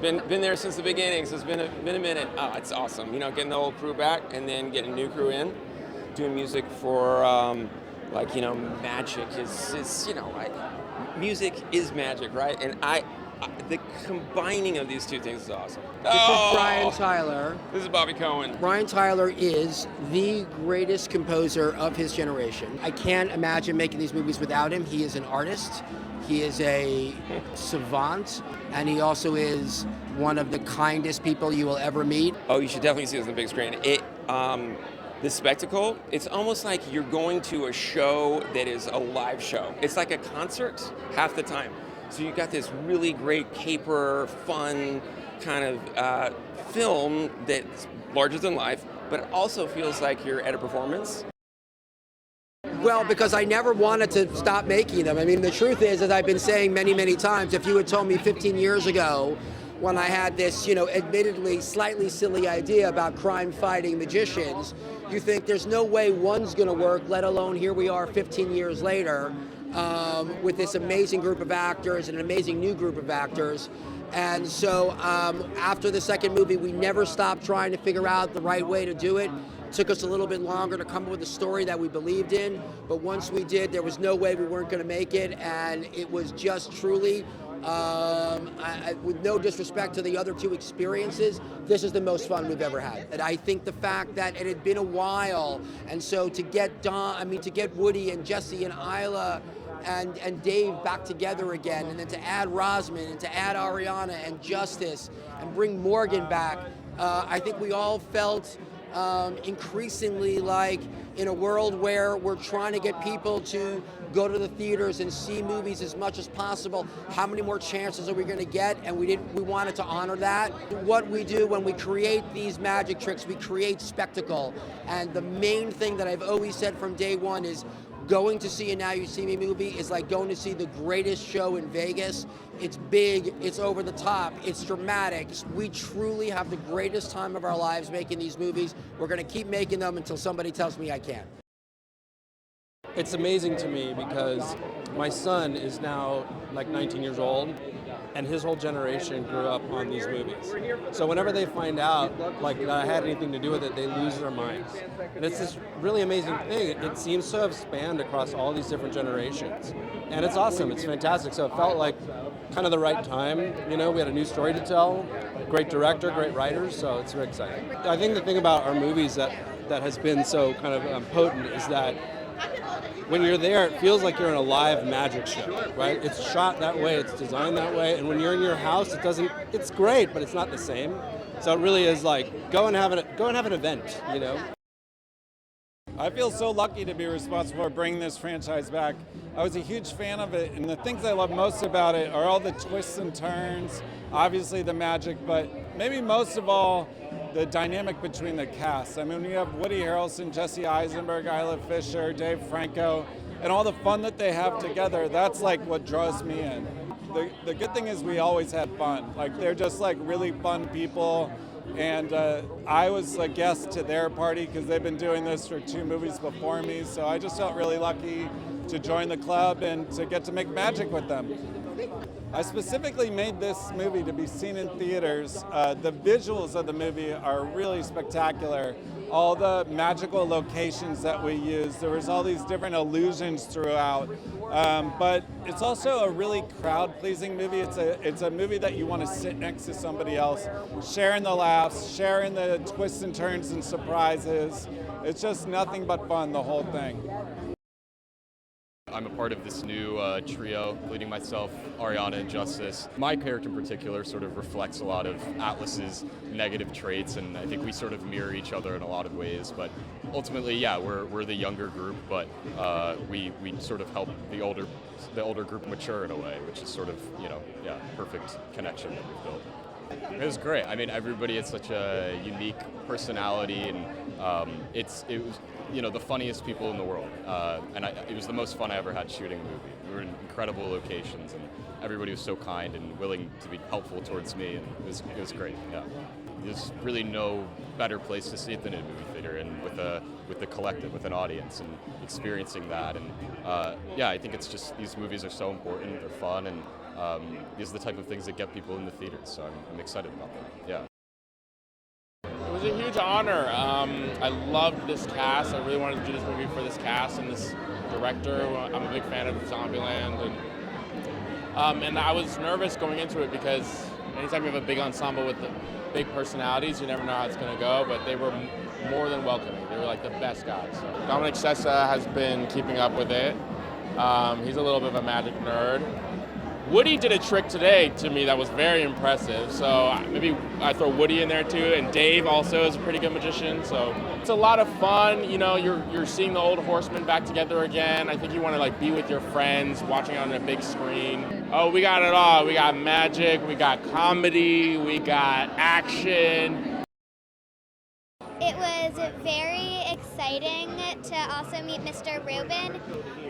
Been there since the beginning, so it's been a minute. Oh, it's awesome. Getting the old crew back and then getting a new crew in, doing music for magic is like music is magic, right? And the combining of these two things is awesome. This is Brian Tyler. This is Bobby Cohen. Brian Tyler is the greatest composer of his generation. I can't imagine making these movies without him. He is an artist. He is a savant, and he also is one of the kindest people you will ever meet. Oh, you should definitely see this on the big screen. The spectacle, it's almost like you're going to a show that is a live show. It's like a concert half the time. So you've got this really great caper, fun kind of film that's larger than life, but it also feels like you're at a performance. Well, because I never wanted to stop making them. I mean, the truth is, as I've been saying many, many times, if you had told me 15 years ago when I had this, admittedly slightly silly idea about crime-fighting magicians, you think there's no way one's going to work, let alone here we are 15 years later with this amazing group of actors and an amazing new group of actors. And so after the second movie, we never stopped trying to figure out the right way to do it. It took us a little bit longer to come up with a story that we believed in, but once we did, there was no way we weren't going to make it, and it was just truly, with no disrespect to the other two experiences, this is the most fun we've ever had. And I think the fact that it had been a while, and so to get Woody and Jesse and Isla and Dave back together again, and then to add Rosman and to add Ariana and Justice and bring Morgan back, I think we all felt increasingly like in a world where we're trying to get people to go to the theaters and see movies as much as possible, how many more chances are we going to get? And we wanted to honor that. What we do when we create these magic tricks, we create spectacle. And the main thing that I've always said from day one is going to see a Now You See Me movie is like going to see the greatest show in Vegas. It's big, it's over the top, it's dramatic. We truly have the greatest time of our lives making these movies. We're going to keep making them until somebody tells me I can't. It's amazing to me because my son is now like 19 years old, and his whole generation grew up on these movies. So whenever they find out like that I had anything to do with it, they lose their minds. And it's this really amazing thing. It seems to have spanned across all these different generations. And it's awesome, it's fantastic. So it felt like kind of the right time. We had a new story to tell, great director, great writers, so it's very exciting. I think the thing about our movies that has been so kind of potent is that when you're there, it feels like you're in a live magic show, right? It's shot that way, it's designed that way, and when you're in your house, it's great, but it's not the same. So it really is like, go and have an event, I feel so lucky to be responsible for bringing this franchise back. I was a huge fan of it, and the things I love most about it are all the twists and turns, obviously the magic, but maybe most of all, the dynamic between the cast. I mean, when you have Woody Harrelson, Jesse Eisenberg, Isla Fisher, Dave Franco, and all the fun that they have together, that's like what draws me in. The good thing is we always had fun. Like, they're just like really fun people. And I was a guest to their party because they've been doing this for 2 movies before me. So I just felt really lucky to join the club and to get to make magic with them. I specifically made this movie to be seen in theaters. The visuals of the movie are really spectacular. All the magical locations that we use, there was all these different illusions throughout. But it's also a really crowd-pleasing movie. It's a movie that you want to sit next to somebody else, sharing the laughs, sharing the twists and turns and surprises. It's just nothing but fun, the whole thing. I'm a part of this new trio, including myself, Ariana, and Justice. My character in particular sort of reflects a lot of Atlas's negative traits, and I think we sort of mirror each other in a lot of ways. But ultimately, yeah, we're the younger group, but we sort of help the older group mature in a way, which is sort of, perfect connection that we've built. It was great. I mean, everybody had such a unique personality, and it was the funniest people in the world. And it was the most fun I ever had shooting a movie. We were in incredible locations, and everybody was so kind and willing to be helpful towards me, and it was great. Yeah, there's really no better place to see it than in a movie theater, and with with the collective, with an audience, and experiencing that. And yeah, I think it's just these movies are so important. They're fun, and these are the type of things that get people in the theaters. So I'm excited about them. Yeah. It was a huge honor. I loved this cast. I really wanted to do this movie for this cast and this director. I'm a big fan of Zombieland, and I was nervous going into it because anytime you have a big ensemble with the big personalities, you never know how it's going to go. But they were more than welcoming. They were like the best guys. So Dominic Sessa has been keeping up with it. He's a little bit of a magic nerd. Woody did a trick today to me that was very impressive, so maybe I throw Woody in there too, and Dave also is a pretty good magician, so it's a lot of fun. You know, you're seeing the old horsemen back together again. I think you want to like be with your friends, watching on a big screen. Oh, we got it all. We got magic, we got comedy, we got action. It was very exciting to also meet Mr. Rubin.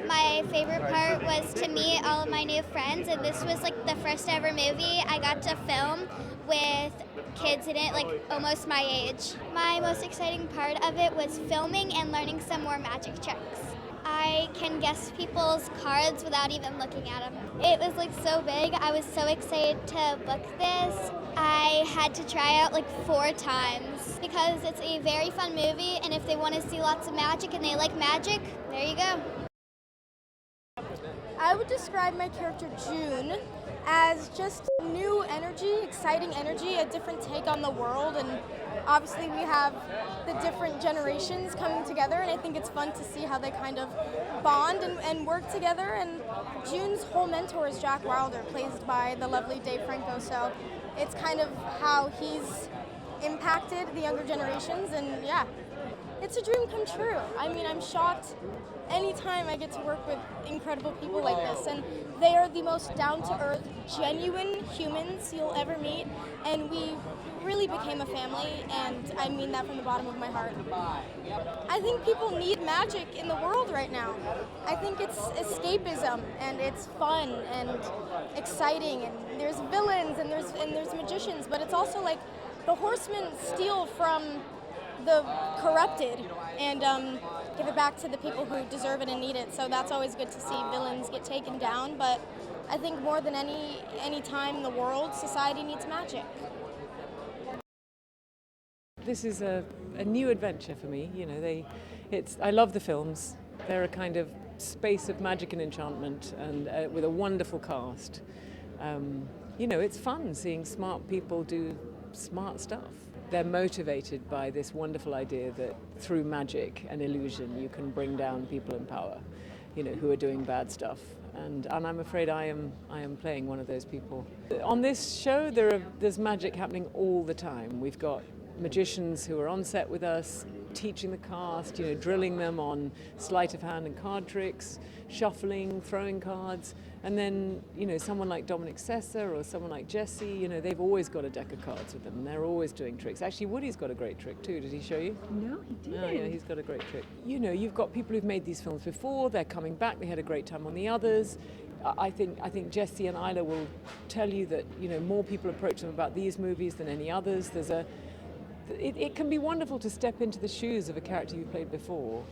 My favorite part was to meet all of my new friends, and this was like the first ever movie I got to film with kids in it, like almost my age. My most exciting part of it was filming and learning some more magic tricks. I can guess people's cards without even looking at them. It was like so big. I was so excited to book this. I had to try out like 4 times because it's a very fun movie, and if they want to see lots of magic and they like magic, there you go. I would describe my character June as just new energy, exciting energy, a different take on the world, and obviously we have the different generations coming together, and I think it's fun to see how they kind of bond and work together. And June's whole mentor is Jack Wilder, played by the lovely Dave Franco, so it's kind of how he's impacted the younger generations, and yeah, it's a dream come true. I mean, I'm shocked anytime I get to work with incredible people like this, and they are the most down-to-earth, genuine humans you'll ever meet, and we really became a family, and I mean that from the bottom of my heart. I think people need magic in the world right now. I think it's escapism, and it's fun and exciting, and there's villains and there's magicians, but it's also like the horsemen steal from the corrupted and give it back to the people who deserve it and need it. So that's always good to see villains get taken down. But I think more than any time in the world, society needs magic. This is a new adventure for me. You know, I love the films. They're a kind of space of magic and enchantment, and with a wonderful cast. You know, it's fun seeing smart people do smart stuff. They're motivated by this wonderful idea that through magic and illusion you can bring down people in power, you know, who are doing bad stuff. And I'm afraid I am playing one of those people. On this show there's magic happening all the time. We've got magicians who are on set with us, teaching the cast, you know, drilling them on sleight of hand and card tricks, shuffling, throwing cards, and then, you know, someone like Dominic Sessa or someone like Jesse, you know, they've always got a deck of cards with them, and they're always doing tricks. Actually, Woody's got a great trick too. Did he show you? No, he didn't. Oh, yeah, he's got a great trick. You know, you've got people who've made these films before. They're coming back. They had a great time on the others. I think Jesse and Isla will tell you that, you know, more people approach them about these movies than any others. It can be wonderful to step into the shoes of a character you played before.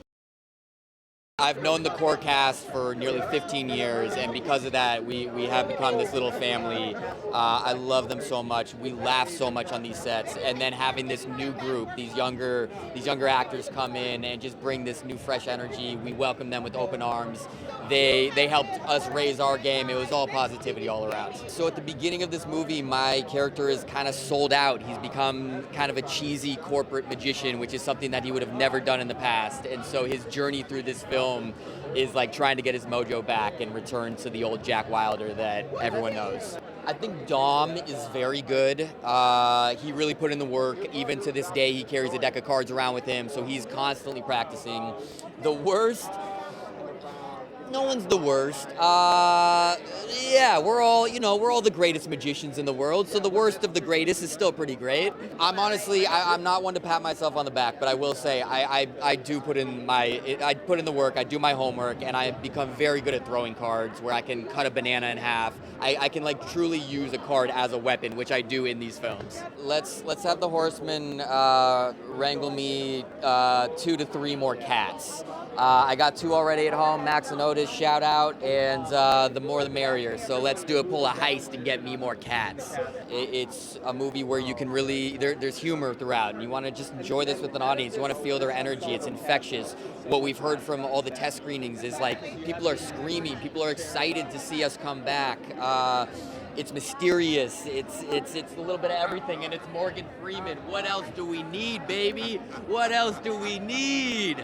I've known the core cast for nearly 15 years, and because of that, we have become this little family. I love them so much. We laugh so much on these sets, and then having this new group, these younger actors come in and just bring this new fresh energy. We welcome them with open arms. They helped us raise our game. It was all positivity all around. So at the beginning of this movie, my character is kind of sold out. He's become kind of a cheesy corporate magician, which is something that he would have never done in the past. And so his journey through this film is like trying to get his mojo back and return to the old Jack Wilder that everyone knows. I think Dom is very good. He really put in the work. Even to this day, he carries a deck of cards around with him, so he's constantly practicing. The worst, no one's the worst. Yeah, we're all the greatest magicians in the world, so the worst of the greatest is still pretty great. I'm honestly, I'm not one to pat myself on the back, but I will say I do put in I put in the work, I do my homework, and I become very good at throwing cards where I can cut a banana in half. I can like truly use a card as a weapon, which I do in these films. Let's have the Horsemen wrangle me 2 to 3 more cats. I got 2 already at home, Max and Otis, shout out, and the more the merrier. So let's pull a heist and get me more cats. It's a movie where you can really, there's humor throughout, and you want to just enjoy this with an audience. You want to feel their energy. It's infectious. What we've heard from all the test screenings is like people are screaming, people are excited to see us come back. It's mysterious. It's a little bit of everything, and it's Morgan Freeman. What else do we need, baby? What else do we need?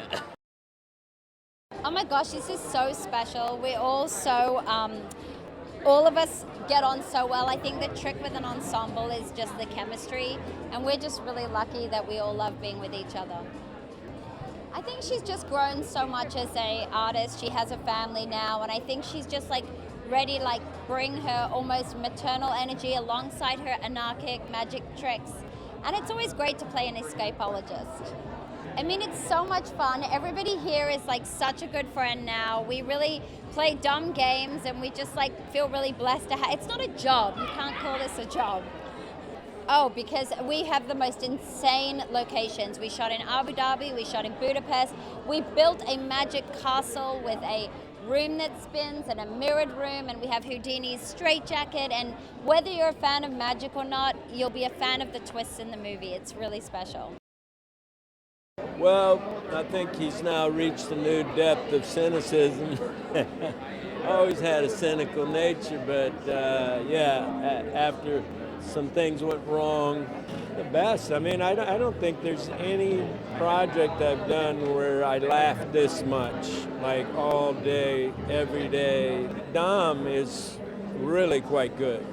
Oh my gosh, this is so special. We're all so, all of us get on so well. I think the trick with an ensemble is just the chemistry, and we're just really lucky that we all love being with each other. I think she's just grown so much as an artist. She has a family now, and I think she's just like ready to like bring her almost maternal energy alongside her anarchic magic tricks. And it's always great to play an escapologist. I mean, it's so much fun. Everybody here is like such a good friend now. We really play dumb games, and we just like feel really blessed to have. It's not a job. You can't call this a job. Oh, because we have the most insane locations. We shot in Abu Dhabi, we shot in Budapest. We built a magic castle with a room that spins and a mirrored room, and we have Houdini's straitjacket. And whether you're a fan of magic or not, you'll be a fan of the twists in the movie. It's really special. Well, I think he's now reached a new depth of cynicism. I always had a cynical nature, but after some things went wrong, the best. I mean, I don't think there's any project I've done where I laughed this much, like all day, every day. Dom is really quite good.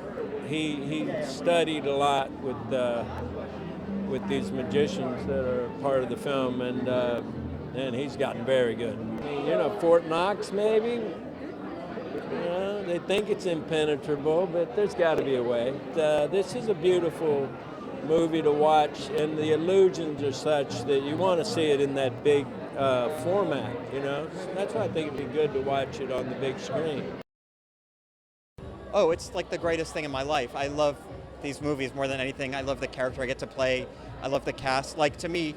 He studied a lot with these magicians that are part of the film, and he's gotten very good. I mean, Fort Knox maybe. They think it's impenetrable, but there's got to be a way. This is a beautiful movie to watch, and the illusions are such that you want to see it in that big format, That's why I think it'd be good to watch it on the big screen. Oh, it's like the greatest thing in my life. I love these movies more than anything. I love the character I get to play. I love the cast. Like, to me,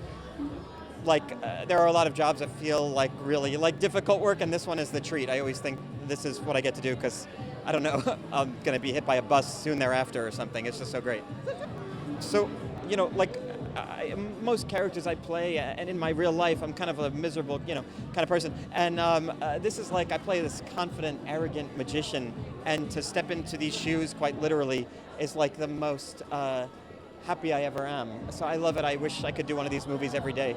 there are a lot of jobs that feel like really difficult work, and this one is the treat. I always think this is what I get to do because, I don't know, I'm going to be hit by a bus soon thereafter or something. It's just so great. So, most characters I play, and in my real life, I'm kind of a miserable, kind of person. And this is like I play this confident, arrogant magician, and to step into these shoes, quite literally, is like the most happy I ever am. So I love it. I wish I could do one of these movies every day.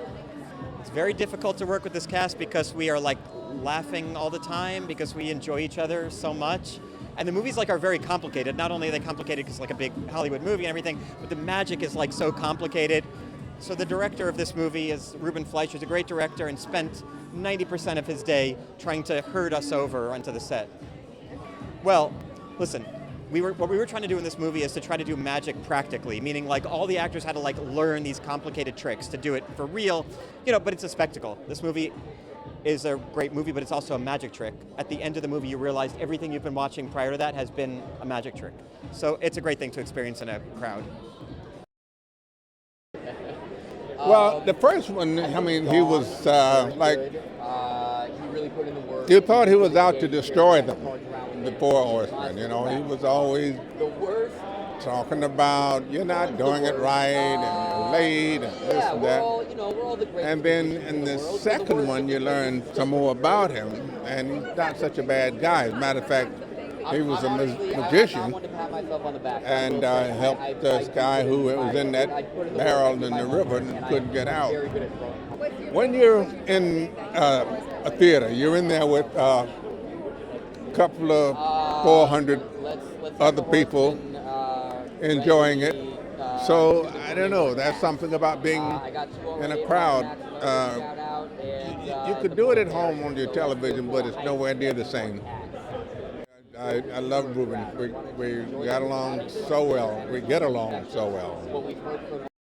It's very difficult to work with this cast because we are like laughing all the time because we enjoy each other so much. And the movies are very complicated. Not only are they complicated because it's like a big Hollywood movie and everything, but the magic is like so complicated. So the director of this movie is Ruben Fleischer. He's a great director and spent 90% of his day trying to herd us over onto the set. Well, listen, what we were trying to do in this movie is to try to do magic practically, meaning all the actors had to learn these complicated tricks to do it for real, but it's a spectacle. This movie is a great movie, but it's also a magic trick. At the end of the movie, you realize everything you've been watching prior to that has been a magic trick. So it's a great thing to experience in a crowd. Well, the first one, I mean, he was he really put in the work. you thought he was out to destroy them, the Four Horsemen, He was always talking about, you're not doing it right, and you're late, and this and that. We're all the great. And then in the second one, you learn some more about him, and he's not such a bad guy. As a matter of fact, he was a magician and helped this guy who was in that barrel in the river and couldn't get out. When you're in a theater, you're in there with a couple of 400 other people enjoying it. So, I don't know, there's something about being in a crowd. You could do it at home on your television, but it's nowhere near the same. I love Ruben. We got along so well. We get along so well.